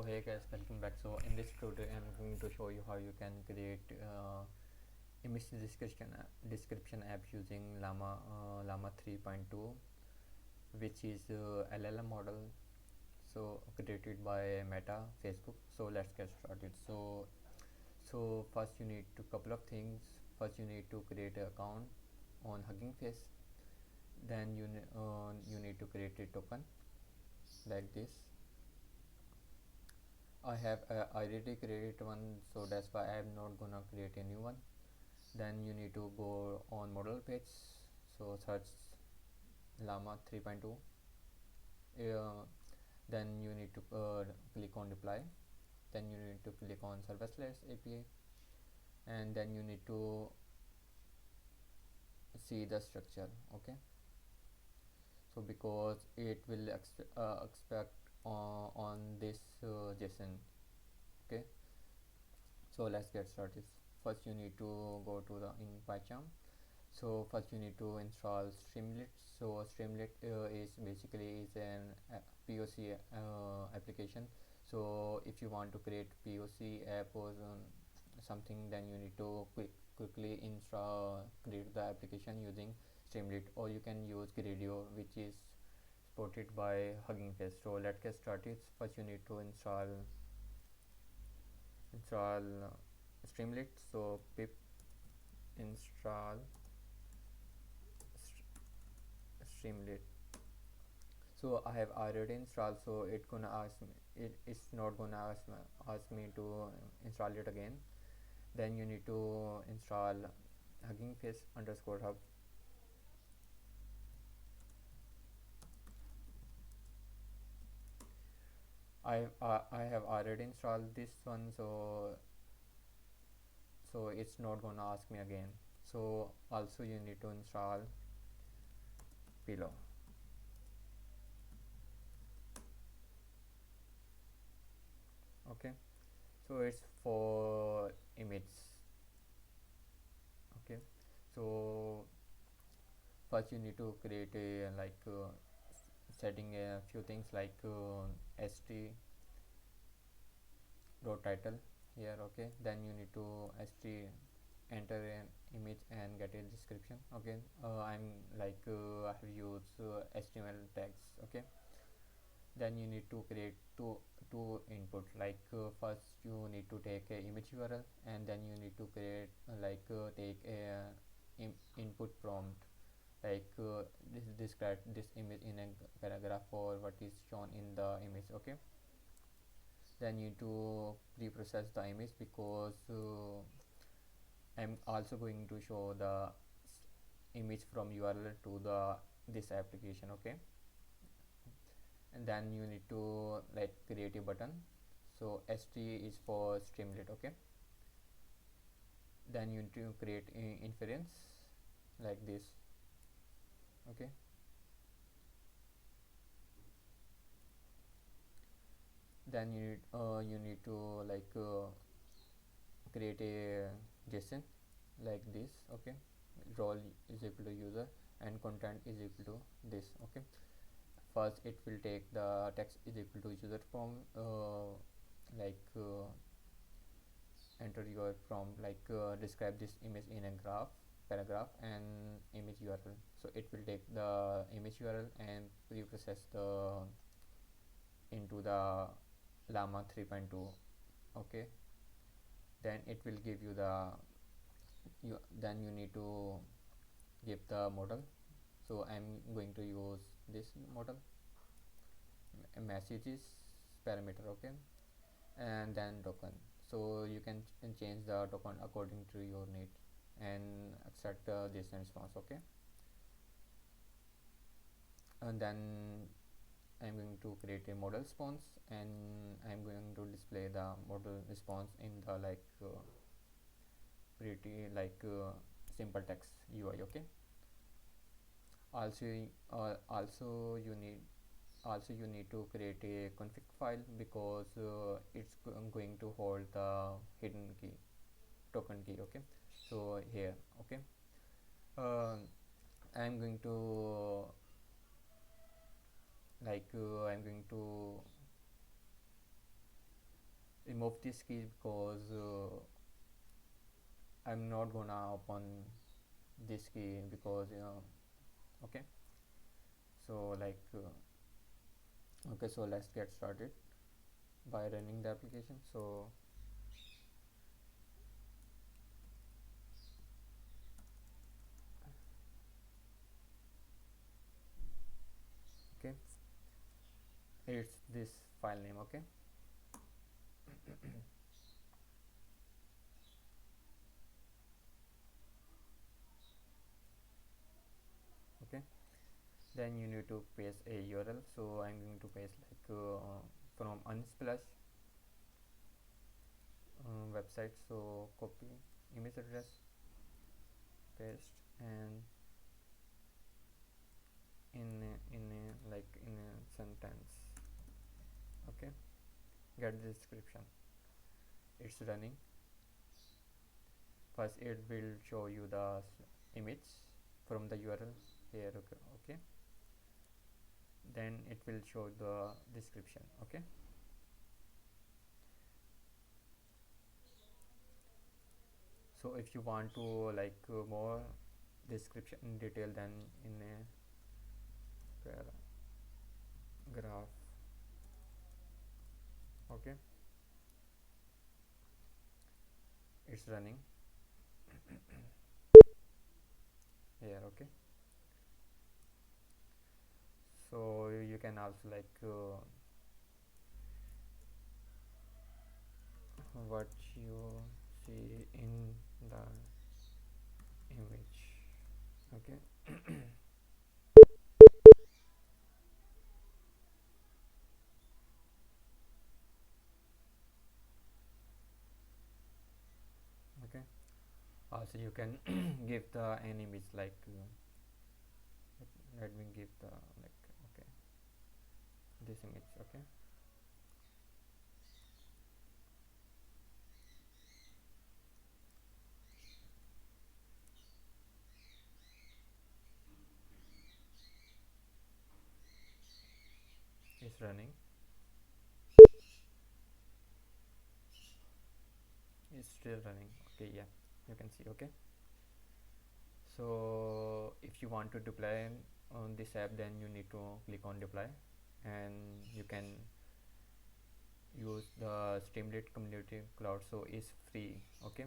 So hey guys, welcome back. So in this tutorial I'm going to show you how you can create image description app using LLama 3.2, which is LLM model, so created by Meta Facebook. So let's get started. So first you need to couple of things. First you need to create an account on Hugging Face. Then you need to create a token like this. I have already created one, so that's why I am not gonna create a new one. Then you need to go on model page, so search llama 3.2. Then you need to click on deploy. Then you need to click on serverless API, and then you need to see the structure. Okay, so because it will expect on this JSON. Okay, so let's get started. First you need to go to the in PyCharm. So first you need to install Streamlit. So Streamlit is basically is an POC application. So if you want to create POC app or something, then you need to quickly install create the application using Streamlit, or you can use Gradio, which is supported by Hugging Face. So let's get started. First you need to install Streamlit. So pip install Streamlit. So I have already installed, so it's gonna ask me, it's not gonna ask me to install it again. Then you need to install Hugging Face underscore hub. I have already installed this one, so it's not gonna ask me again. So also you need to install Pillow. Okay, so it's for image. Okay, so first you need to create a setting a few things like st row title here. Okay, then you need to st enter an image and get a description. Okay, I'm I have used HTML tags. Okay, then you need to create two input, first you need to take a image URL, and then you need to create take a input prompt, this describe this image in a paragraph or what is shown in the image. Okay, then you need to pre-process the image because I'm also going to show the image from URL to the this application. Okay, and then you need to create a button. So st is for Streamlit. Okay, then you need to create inference like this. Okay, then you need to create a JSON like this. Okay, role is equal to user and content is equal to this. Okay, first it will take the text is equal to user from enter your prompt describe this image in a paragraph and image URL. So it will take the image URL and pre-process the into the llama 3.2. Okay, then it will give you the then you need to give the model. So I'm going to use this model messages parameter. Okay, and then token. So you can change the token according to your need and accept this response. Okay, and then I'm going to create a model response, and I'm going to display the model response in the pretty simple text UI. Okay, also you need to create a config file because it's going to hold the hidden key token key. Okay, so here. Okay, I'm going to I'm going to remove this key because I'm not gonna open this key because okay. So like okay, so let's get started by running the application. So okay, it's this file name. Okay. Okay, then you need to paste a URL. So I'm going to paste like from Unsplash website. So copy image address, paste, and in a sentence. Okay, get the description. It's running. First it will show you the image from the URL here. Okay, okay, then it will show the description. Okay, so if you want to like more description in detail, then in a paragraph. Okay, it's running here. Okay, so you can also like what you see in the image. Okay. Okay, also you can give the an image like let me give the like okay this image. Okay, it's running. It's still running. Okay, yeah, you can see. Okay, so if you want to deploy on this app, then you need to click on deploy, and you can use the Streamlit community cloud. So it's free. Okay,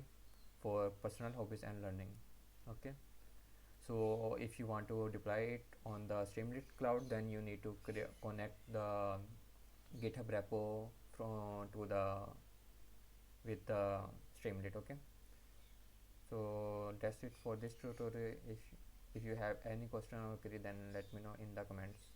for personal hobbies and learning. Okay, so if you want to deploy it on the Streamlit cloud, then you need to connect the GitHub repo from to the with the Streamlit. Okay, so that's it for this tutorial. If you have any question or query, then let me know in the comments.